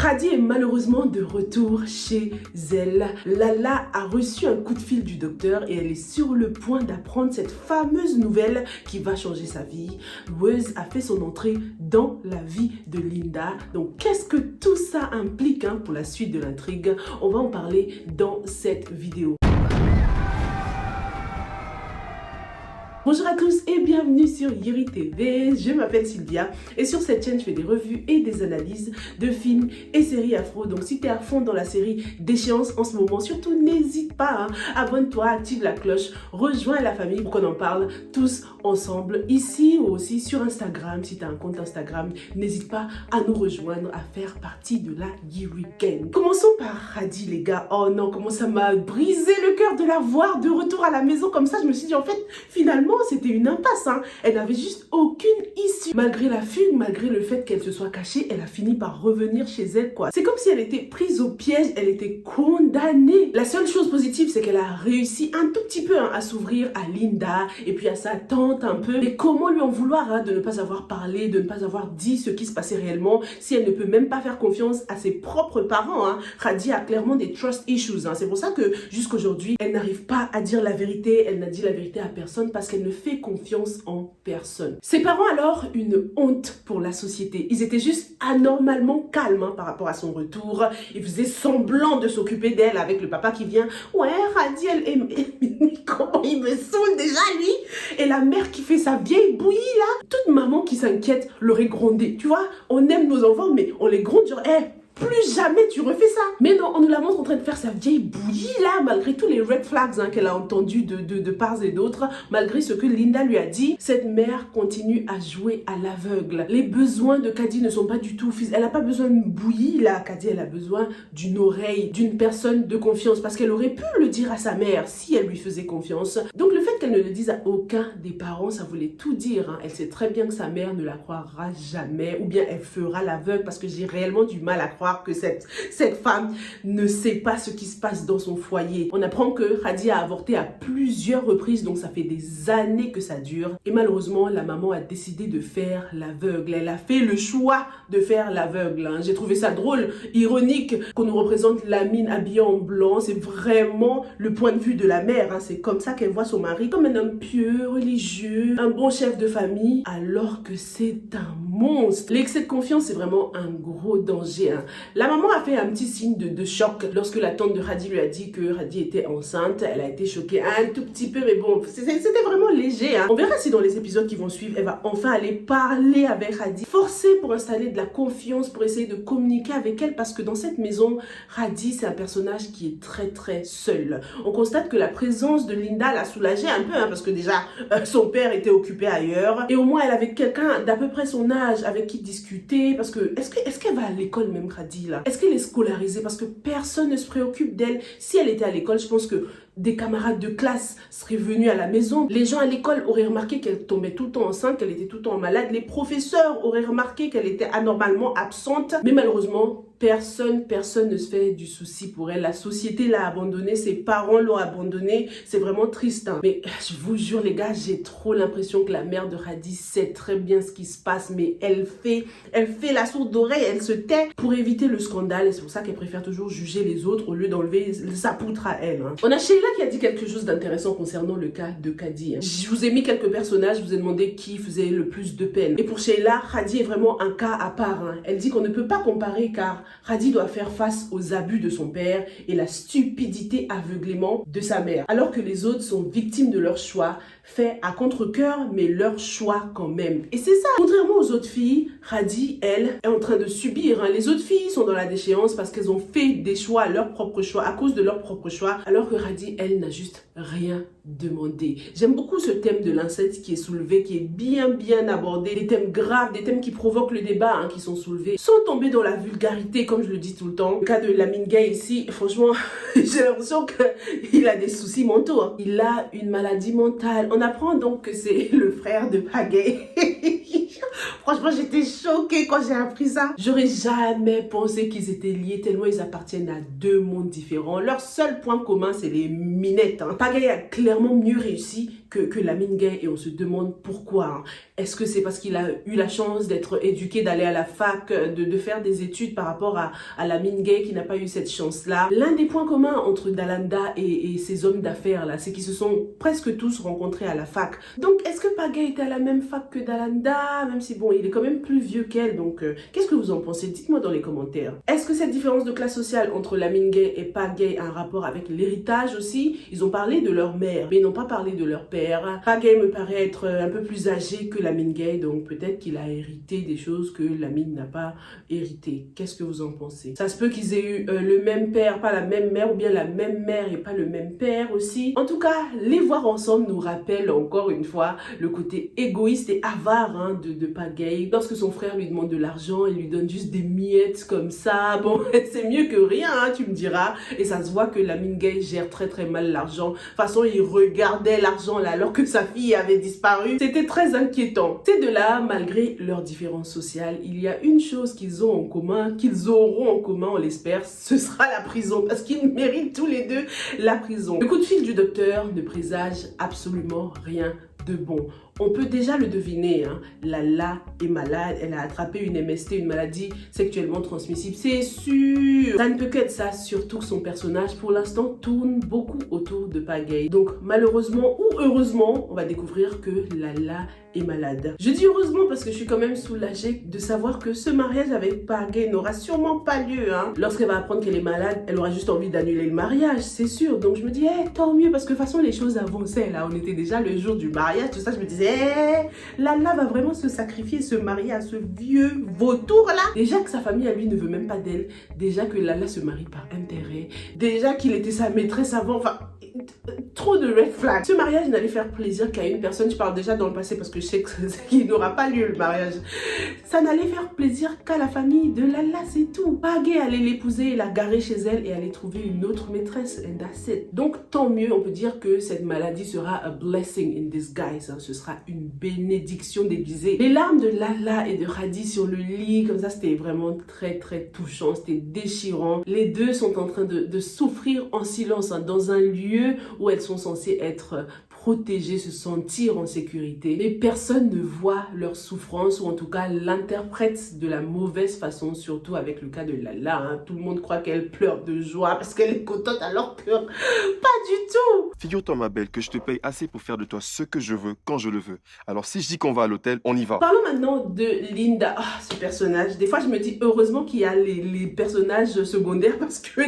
Khadi est malheureusement de retour chez elle. Lala a reçu un coup de fil du docteur et elle est sur le point d'apprendre cette fameuse nouvelle qui va changer sa vie. Rose a fait son entrée dans la vie de Linda. Donc qu'est-ce que tout ça implique pour la suite de l'intrigue? On va en parler dans cette vidéo. Bonjour à tous et bienvenue sur Yuri TV, je m'appelle Sylvia et sur cette chaîne je fais des revues et des analyses de films et séries afro. Donc si tu es à fond dans la série d'échéance en ce moment, surtout n'hésite pas, abonne-toi, active la cloche, rejoins la famille pour qu'on en parle tous ensemble ici ou aussi sur Instagram. Si tu as un compte Instagram, n'hésite pas à nous rejoindre, à faire partie de la Yuri Gang. Commençons par Khadi les gars. Oh non, comment ça m'a brisé le cœur de la voir de retour à la maison comme ça. Je me suis dit en fait finalement c'était une impasse, Elle n'avait juste aucune issue. Malgré la fugue, malgré le fait qu'elle se soit cachée, elle a fini par revenir chez elle, quoi. C'est comme si elle était prise au piège, elle était condamnée. La seule chose positive, c'est qu'elle a réussi un tout petit peu à s'ouvrir à Linda et puis à sa tante un peu. Mais comment lui en vouloir de ne pas avoir parlé, de ne pas avoir dit ce qui se passait réellement, si elle ne peut même pas faire confiance à ses propres parents, Khadi a clairement des trust issues, C'est pour ça que jusqu'aujourd'hui, elle n'arrive pas à dire la vérité, elle n'a dit la vérité à personne parce qu'elle ne fait confiance en personne. Ses parents alors, une honte pour la société. Ils étaient juste anormalement calmes par rapport à son retour. Ils faisaient semblant de s'occuper d'elle avec le papa qui vient. Ouais, Khadi, elle est... Comment il me saoule déjà lui. Et la mère qui fait sa vieille bouillie là. Toute maman qui s'inquiète l'aurait grondé. Tu vois, on aime nos enfants mais on les gronde genre, plus jamais tu refais ça. Mais non, on nous la montre en train de faire sa vieille bouillie là, malgré tous les red flags qu'elle a entendus de part et d'autre, malgré ce que Linda lui a dit. Cette mère continue à jouer à l'aveugle. Les besoins de Khadi ne sont pas du tout physiques. Elle n'a pas besoin d'une bouillie là, Khadi, elle a besoin d'une oreille, d'une personne de confiance, parce qu'elle aurait pu le dire à sa mère si elle lui faisait confiance. Donc le fait qu'elle ne le dise à aucun des parents, ça voulait tout dire. Elle sait très bien que sa mère ne la croira jamais, ou bien elle fera l'aveugle, parce que j'ai réellement du mal à croire que cette femme ne sait pas ce qui se passe dans son foyer. On apprend que Khadi a avorté à plusieurs reprises, donc ça fait des années que ça dure. Et malheureusement, la maman a décidé de faire l'aveugle. Elle a fait le choix de faire l'aveugle. J'ai trouvé ça drôle, ironique, qu'on nous représente Lamine habillée en blanc. C'est vraiment le point de vue de la mère. C'est comme ça qu'elle voit son mari, comme un homme pieux, religieux, un bon chef de famille, alors que c'est un monstre. L'excès de confiance, c'est vraiment un gros danger. La maman a fait un petit signe de choc lorsque la tante de Khadi lui a dit que Khadi était enceinte. Elle a été choquée un tout petit peu, mais bon, c'était vraiment léger. On verra si dans les épisodes qui vont suivre, elle va enfin aller parler avec Khadi, forcer pour installer de la confiance, pour essayer de communiquer avec elle, parce que dans cette maison, Khadi, c'est un personnage qui est très très seul. On constate que la présence de Linda l'a soulagée un peu, parce que déjà, son père était occupé ailleurs, et au moins elle avait quelqu'un d'à peu près son âge avec qui discuter, parce que est-ce qu'elle va à l'école même, Khadi, là? Est-ce qu'elle est scolarisée? Parce que personne ne se préoccupe d'elle. Si elle était à l'école, je pense que des camarades de classe seraient venus à la maison. Les gens à l'école auraient remarqué qu'elle tombait tout le temps enceinte, qu'elle était tout le temps malade. Les professeurs auraient remarqué qu'elle était anormalement absente. Mais malheureusement, personne ne se fait du souci pour elle. La société l'a abandonnée, ses parents l'ont abandonnée. C'est vraiment triste. Mais je vous jure les gars, j'ai trop l'impression que la mère de Khadi sait très bien ce qui se passe, mais elle fait la sourde d'oreille, elle se tait pour éviter le scandale. Et c'est pour ça qu'elle préfère toujours juger les autres au lieu d'enlever sa poutre à elle. On a Sheila qui a dit quelque chose d'intéressant concernant le cas de Khadi. Je vous ai mis quelques personnages, je vous ai demandé qui faisait le plus de peine. Et pour Sheila, Khadi est vraiment un cas à part. Elle dit qu'on ne peut pas comparer car Khadi doit faire face aux abus de son père et la stupidité aveuglément de sa mère. Alors que les autres sont victimes de leur choix, fait à contre-cœur, mais leur choix quand même. Et c'est ça. Contrairement aux autres filles, Khadi, elle, est en train de subir. Les autres filles sont dans la déchéance parce qu'elles ont fait des choix, leurs propres choix, à cause de leurs propres choix, alors que Khadi, elle, n'a juste rien demandé. J'aime beaucoup ce thème de l'inceste qui est soulevé, qui est bien abordé. Des thèmes graves, des thèmes qui provoquent le débat, qui sont soulevés, sans tomber dans la vulgarité, comme je le dis tout le temps. Le cas de Lamine Gay ici, franchement, j'ai l'impression qu'il a des soucis mentaux. Il a une maladie mentale. On apprend donc que c'est le frère de Pagay. Franchement, j'étais choquée quand j'ai appris ça. J'aurais jamais pensé qu'ils étaient liés tellement ils appartiennent à deux mondes différents. Leur seul point commun, c'est les minettes. Pagaille a clairement mieux réussi que Lamine Gueye et on se demande pourquoi. Est-ce que c'est parce qu'il a eu la chance d'être éduqué, d'aller à la fac, de faire des études par rapport à Lamine Gueye qui n'a pas eu cette chance-là? L'un des points communs entre Dalanda et ces hommes d'affaires là, c'est qu'ils se sont presque tous rencontrés à la fac. Donc est-ce que Pagaille était à la même fac que Dalanda? Même si bon, il est quand même plus vieux qu'elle, donc qu'est-ce que vous en pensez? Dites-moi dans les commentaires. Est-ce que cette différence de classe sociale entre Lamine Gueye et Pagaille a un rapport avec l'héritage aussi? Ils ont parlé de leur mère, mais ils n'ont pas parlé de leur père. Pagaille me paraît être un peu plus âgé que Lamine Gueye, donc peut-être qu'il a hérité des choses que Lamine n'a pas hérité. Qu'est-ce que vous en pensez? Ça se peut qu'ils aient eu le même père, pas la même mère, ou bien la même mère et pas le même père aussi. En tout cas, les voir ensemble nous rappelle encore une fois le côté égoïste et avare de Pagaille. Lorsque son frère lui demande de l'argent, il lui donne juste des miettes comme ça. Bon, c'est mieux que rien, tu me diras. Et ça se voit que Lamine Gueye gère très très mal l'argent. De toute façon, il regardait l'argent là alors que sa fille avait disparu. C'était très inquiétant. Ces deux-là, malgré leurs différences sociales, il y a une chose qu'ils ont en commun, qu'ils auront en commun, on l'espère, ce sera la prison. Parce qu'ils méritent tous les deux la prison. Le coup de fil du docteur ne présage absolument rien de bon. On peut déjà le deviner, Lala est malade, elle a attrapé une MST, une maladie sexuellement transmissible, c'est sûr. Ça ne peut qu'être ça, surtout que son personnage pour l'instant tourne beaucoup autour de Pagaille. Donc malheureusement ou heureusement, on va découvrir que Lala est malade. Je dis heureusement parce que je suis quand même soulagée de savoir que ce mariage avec Pagaille n'aura sûrement pas lieu. Lorsqu'elle va apprendre qu'elle est malade, elle aura juste envie d'annuler le mariage, c'est sûr. Donc je me dis, tant mieux parce que de toute façon les choses avançaient là, on était déjà le jour du mariage, tout ça, je me disais, Lala va vraiment se sacrifier, se marier à ce vieux vautour là. Déjà que sa famille à lui ne veut même pas d'elle, déjà que Lala se marie par intérêt, déjà qu'il était sa maîtresse avant, enfin, trop de red flags. Ce mariage n'allait faire plaisir qu'à une personne, je parle déjà dans le passé parce que je sais qu'il n'aura pas lieu le mariage. Ça n'allait faire plaisir qu'à la famille de Lala, c'est tout. Pagaille allait l'épouser, la garer chez elle et aller trouver une autre maîtresse, and that's it. Donc tant mieux, on peut dire que cette maladie sera a blessing in disguise, ce sera une bénédiction déguisée. Les larmes de Lala et de Hadi sur le lit, comme ça, c'était vraiment très très touchant, c'était déchirant. Les deux sont en train de souffrir en silence dans un lieu où elles sont censées être protégées, se sentir en sécurité. Mais personne ne voit leur souffrance ou en tout cas l'interprète de la mauvaise façon, surtout avec le cas de Lala. Tout le monde croit qu'elle pleure de joie parce qu'elle est contente alors que pas du tout. Figure-toi ma belle que je te paye assez pour faire de toi ce que je veux quand je le veux. Alors si je dis qu'on va à l'hôtel, on y va. Parlons maintenant de Linda. Ce personnage, des fois je me dis heureusement qu'il y a les personnages secondaires parce que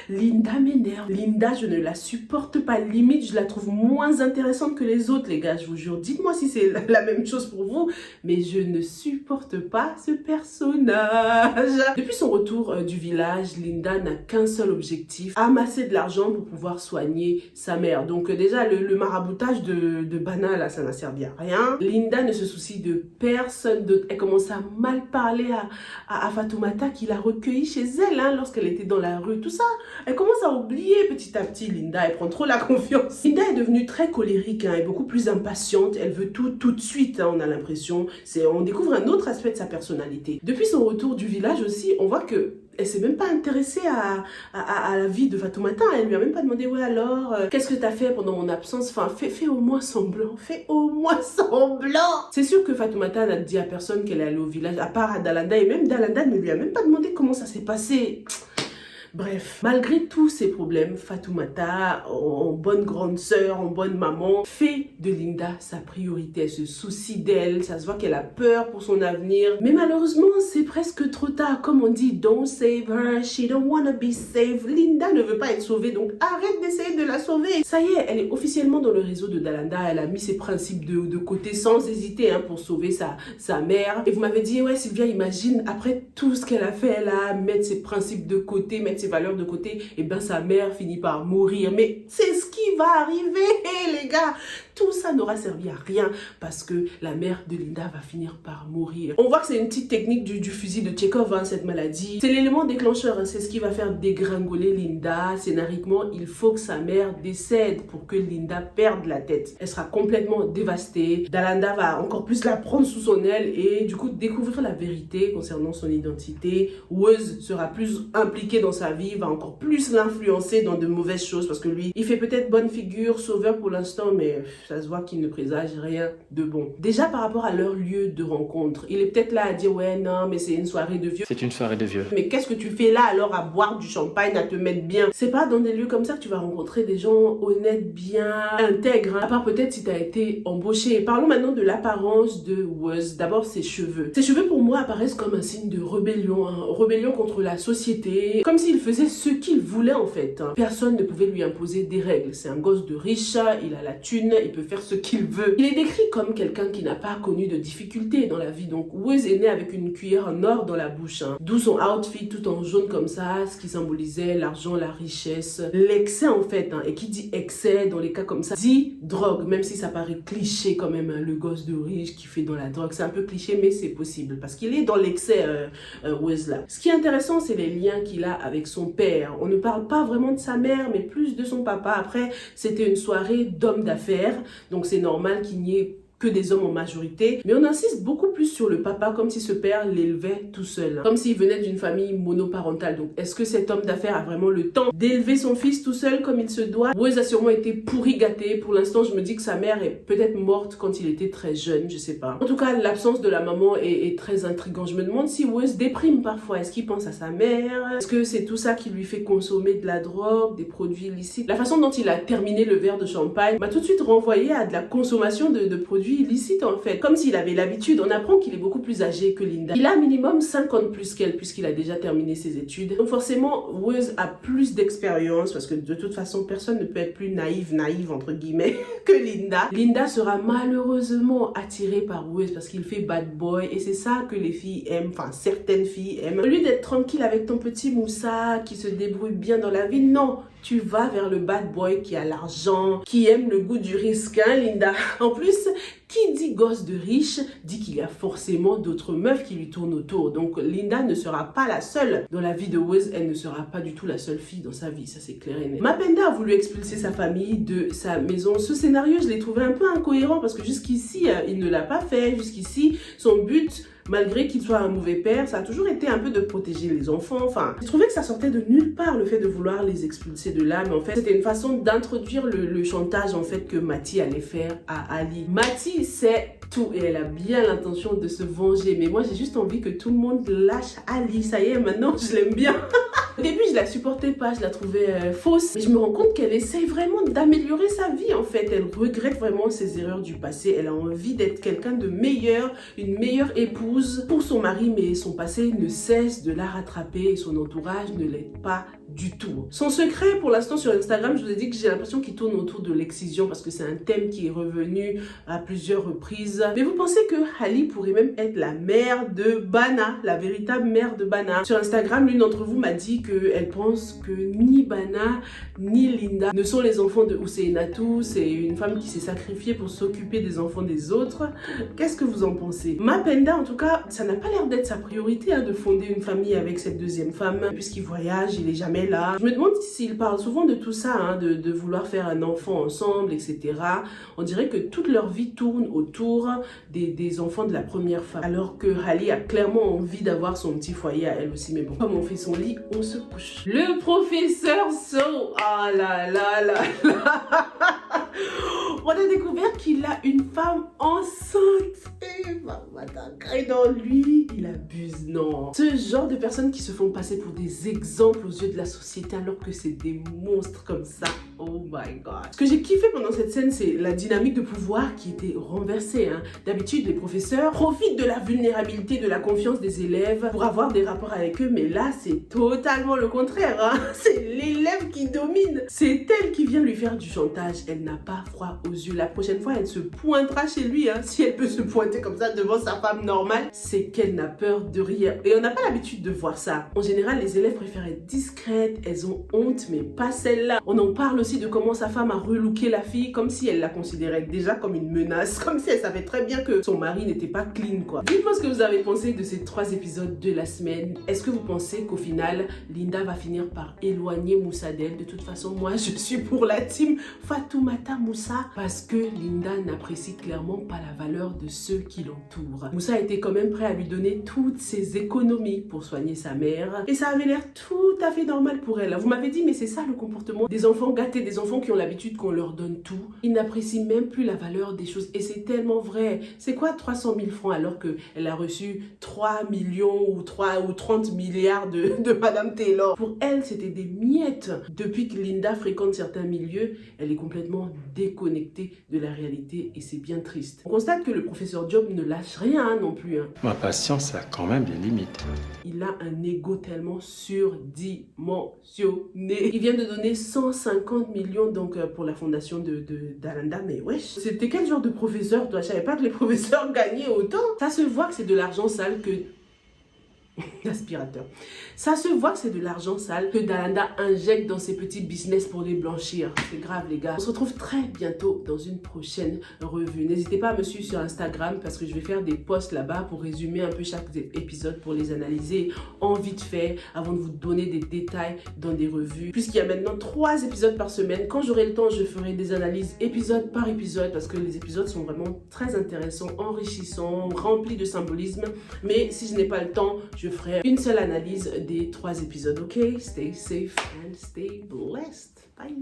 Linda m'énerve. Linda, je ne la supporte pas. Limite, je la trouve moins intéressante que les autres, les gars. Je vous jure, dites-moi si c'est la même chose pour vous. Mais je ne supporte pas ce personnage. Depuis son retour du village, Linda n'a qu'un seul objectif. Amasser de l'argent pour pouvoir soigner sa mère. Donc déjà, le maraboutage de Bana, là, ça n'a servi à rien. Linda ne se soucie de personne d'autre. Elle commence à mal parler à Fatoumata qui l'a recueillie chez elle lorsqu'elle était dans la rue. Tout ça, elle commence à oublier petit à petit. Linda, elle prend trop la confiance. Linda est devenue très colérique et beaucoup plus impatiente. Elle veut tout de suite, on a l'impression. On découvre un autre aspect de sa personnalité. Depuis son retour du village aussi, on voit que elle s'est même pas intéressée à la vie de Fatoumata. Elle lui a même pas demandé, ouais alors, qu'est-ce que t'as fait pendant mon absence? Enfin, fais au moins semblant. Fais au moins semblant. C'est sûr que Fatoumata n'a dit à personne qu'elle est allée au village, à part à Dalanda. Et même Dalanda ne lui a même pas demandé comment ça s'est passé. Bref, malgré tous ces problèmes, Fatoumata, en bonne grande sœur, en bonne maman, fait de Linda sa priorité. Elle se soucie d'elle, ça se voit qu'elle a peur pour son avenir. Mais malheureusement, c'est presque trop tard. Comme on dit, don't save her, she don't wanna be saved. Linda ne veut pas être sauvée, donc arrête d'essayer de la sauver. Ça y est, elle est officiellement dans le réseau de Dalanda. Elle a mis ses principes de côté sans hésiter pour sauver sa mère. Et vous m'avez dit, ouais Sylvia, imagine, après tout ce qu'elle a fait, elle a mettre ses principes de côté, mettre ses valeurs de côté, et ben sa mère finit par mourir. Mais c'est ce qui va arriver, les gars. Tout ça n'aura servi à rien parce que la mère de Linda va finir par mourir. On voit que c'est une petite technique du fusil de Tchekhov, hein, cette maladie. C'est l'élément déclencheur, hein, c'est ce qui va faire dégringoler Linda. Scénariquement, il faut que sa mère décède pour que Linda perde la tête. Elle sera complètement dévastée. Dalanda va encore plus la prendre sous son aile et du coup découvrir la vérité concernant son identité. Wuz sera plus impliqué dans sa vie, va encore plus l'influencer dans de mauvaises choses parce que lui, il fait peut-être bonne figure, sauveur pour l'instant, mais ça se voit qu'il ne présage rien de bon. Déjà par rapport à leur lieu de rencontre, il est peut-être là à dire ouais non mais c'est une soirée de vieux. C'est une soirée de vieux. Mais qu'est-ce que tu fais là alors à boire du champagne, à te mettre bien? C'est pas dans des lieux comme ça que tu vas rencontrer des gens honnêtes, bien intègres, hein. À part peut-être si tu as été embauché. Parlons maintenant de l'apparence de Wuz. D'abord ses cheveux. Ses cheveux pour moi apparaissent comme un signe de rébellion, hein. Rébellion contre la société, comme s'il faisait ce qu'il voulait en fait, hein. Personne ne pouvait lui imposer des règles. C'est un gosse de riche, il a la thune, il peut faire ce qu'il veut. Il est décrit comme quelqu'un qui n'a pas connu de difficultés dans la vie. Donc Wuz est né avec une cuillère en or dans la bouche, hein. D'où son outfit tout en jaune comme ça, ce qui symbolisait l'argent, la richesse, l'excès en fait, hein. Et qui dit excès dans les cas comme ça dit drogue, même si ça paraît cliché quand même, hein. Le gosse de riche qui fait dans la drogue, c'est un peu cliché mais c'est possible parce qu'il est dans l'excès, Wuz là. Ce qui est intéressant, c'est les liens qu'il a avec son père. On ne parle pas vraiment de sa mère mais plus de son papa. Après, c'était une soirée d'hommes d'affaires, donc c'est normal qu'il n'y ait que des hommes en majorité, mais on insiste beaucoup plus sur le papa, comme si ce père l'élevait tout seul, comme s'il venait d'une famille monoparentale. Donc est-ce que cet homme d'affaires a vraiment le temps d'élever son fils tout seul comme il se doit? Wuz a sûrement été pourri gâté. Pour l'instant, je me dis que sa mère est peut-être morte quand il était très jeune, je sais pas. En tout cas, l'absence de la maman est très intriguant. Je me demande si Wuz déprime parfois. Est-ce qu'il pense à sa mère? Est-ce que c'est tout ça qui lui fait consommer de la drogue, des produits illicites? La façon dont il a terminé le verre de champagne m'a tout de suite renvoyé à de la consommation de produits illicite en fait, comme s'il avait l'habitude. On apprend qu'il est beaucoup plus âgé que Linda. Il a minimum 5 ans de plus qu'elle puisqu'il a déjà terminé ses études. Donc forcément, Wuz a plus d'expérience parce que de toute façon, personne ne peut être plus naïve entre guillemets que Linda. Linda sera malheureusement attirée par Wuz parce qu'il fait bad boy et c'est ça que les filles aiment, enfin certaines filles aiment. Au lieu d'être tranquille avec ton petit Moussa qui se débrouille bien dans la vie, non, tu vas vers le bad boy qui a l'argent, qui aime le goût du risque, hein Linda. En plus, qui dit gosse de riche, dit qu'il y a forcément d'autres meufs qui lui tournent autour. Donc Linda ne sera pas la seule dans la vie de Wuz, elle ne sera pas du tout la seule fille dans sa vie, ça c'est clair et net. Mapenda a voulu expulser sa famille de sa maison. Ce scénario, je l'ai trouvé un peu incohérent parce que jusqu'ici, il ne l'a pas fait. Jusqu'ici, son but, malgré qu'il soit un mauvais père, ça a toujours été un peu de protéger les enfants. Enfin, j'ai trouvé que ça sortait de nulle part le fait de vouloir les expulser de là, mais en fait, c'était une façon d'introduire le chantage en fait que Mati allait faire à Ali. Mati sait tout et elle a bien l'intention de se venger, mais moi j'ai juste envie que tout le monde lâche Ali. Ça y est, maintenant je l'aime bien. Au début, je la supportais pas, je la trouvais fausse, mais je me rends compte qu'elle essaye vraiment d'améliorer sa vie en fait. Elle regrette vraiment ses erreurs du passé, elle a envie d'être quelqu'un de meilleur, une meilleure épouse pour son mari, mais son passé ne cesse de la rattraper et son entourage ne l'aide pas du tout. Son secret pour l'instant sur Instagram, je vous ai dit que j'ai l'impression qu'il tourne autour de l'excision parce que c'est un thème qui est revenu à plusieurs reprises. Mais vous pensez que Ali pourrait même être la mère de Bana, la véritable mère de Bana? Sur Instagram, l'une d'entre vous m'a dit qu'elle pense que ni Bana ni Linda ne sont les enfants de Husseinatou. C'est une femme qui s'est sacrifiée pour s'occuper des enfants des autres. Qu'est-ce que vous en pensez? Mapenda, en tout cas, ça n'a pas l'air d'être sa priorité, hein, de fonder une famille avec cette deuxième femme. Puisqu'il voyage, il est jamais là. Je me demande s'il parle souvent de tout ça, hein, de vouloir faire un enfant ensemble, etc. On dirait que toute leur vie tourne autour des enfants de la première femme. Alors que Ali a clairement envie d'avoir son petit foyer à elle aussi. Mais bon, comme on fait son lit, on se couche. Le professeur So, ah là là là là. On a découvert qu'il a une femme enceinte. Et dans lui, il abuse. Non. Ce genre de personnes qui se font passer pour des exemples aux yeux de la société alors que c'est des monstres comme ça. Oh my god. Ce que j'ai kiffé pendant cette scène, c'est la dynamique de pouvoir qui était renversée, hein. D'habitude, les professeurs profitent de la vulnérabilité, de la confiance des élèves pour avoir des rapports avec eux, mais là, c'est totalement le contraire, hein. C'est l'élève qui domine. C'est elle qui vient lui faire du chantage. Elle qu'elle n'a pas froid aux yeux. La prochaine fois, elle se pointera chez lui. Si elle peut se pointer comme ça devant sa femme normale, c'est qu'elle n'a peur de rien. Et on n'a pas l'habitude de voir ça. En général, les élèves préfèrent être discrètes. Elles ont honte, mais pas celle-là. On en parle aussi de comment sa femme a relooké la fille, comme si elle la considérait déjà comme une menace, comme si elle savait très bien que son mari n'était pas clean, quoi. Dites-moi ce que vous avez pensé de ces 3 épisodes de la semaine. Est-ce que vous pensez qu'au final, Linda va finir par éloigner Moussa d'elle? De toute façon, moi, je suis pour la team Fatoumata Moussa parce que Linda n'apprécie clairement pas la valeur de ceux qui l'entourent. Moussa était quand même prêt à lui donner toutes ses économies pour soigner sa mère et ça avait l'air tout à fait normal pour elle. Vous m'avez dit, mais c'est ça le comportement des enfants gâtés, des enfants qui ont l'habitude qu'on leur donne tout. Ils n'apprécient même plus la valeur des choses et c'est tellement vrai. C'est quoi 300 000 francs alors qu'elle a reçu 3 millions ou 30 milliards de Madame Taylor? Pour elle, c'était des miettes. Depuis que Linda fréquente certains milieux, elle est complètement déconnectée de la réalité et c'est bien triste. On constate que le professeur Job ne lâche rien non plus. Ma patience a quand même des limites. Il a un ego tellement surdimensionné. Il vient de donner 150 millions donc pour la fondation d'Alanda. Mais wesh, c'était quel genre de professeur toi? Je savais pas que les professeurs gagnaient autant. Ça se voit que c'est de l'argent sale que... L'aspirateur. Ça se voit que c'est de l'argent sale que Dalanda injecte dans ses petits business pour les blanchir. C'est grave les gars. On se retrouve très bientôt dans une prochaine revue. N'hésitez pas à me suivre sur Instagram parce que je vais faire des posts là-bas pour résumer un peu chaque épisode, pour les analyser en vite fait avant de vous donner des détails dans des revues. Puisqu'il y a maintenant 3 épisodes par semaine, quand j'aurai le temps, je ferai des analyses épisode par épisode parce que les épisodes sont vraiment très intéressants, enrichissants, remplis de symbolisme. Mais si je n'ai pas le temps, je ferai une seule analyse des 3 épisodes, ok? Stay safe and stay blessed. Bye!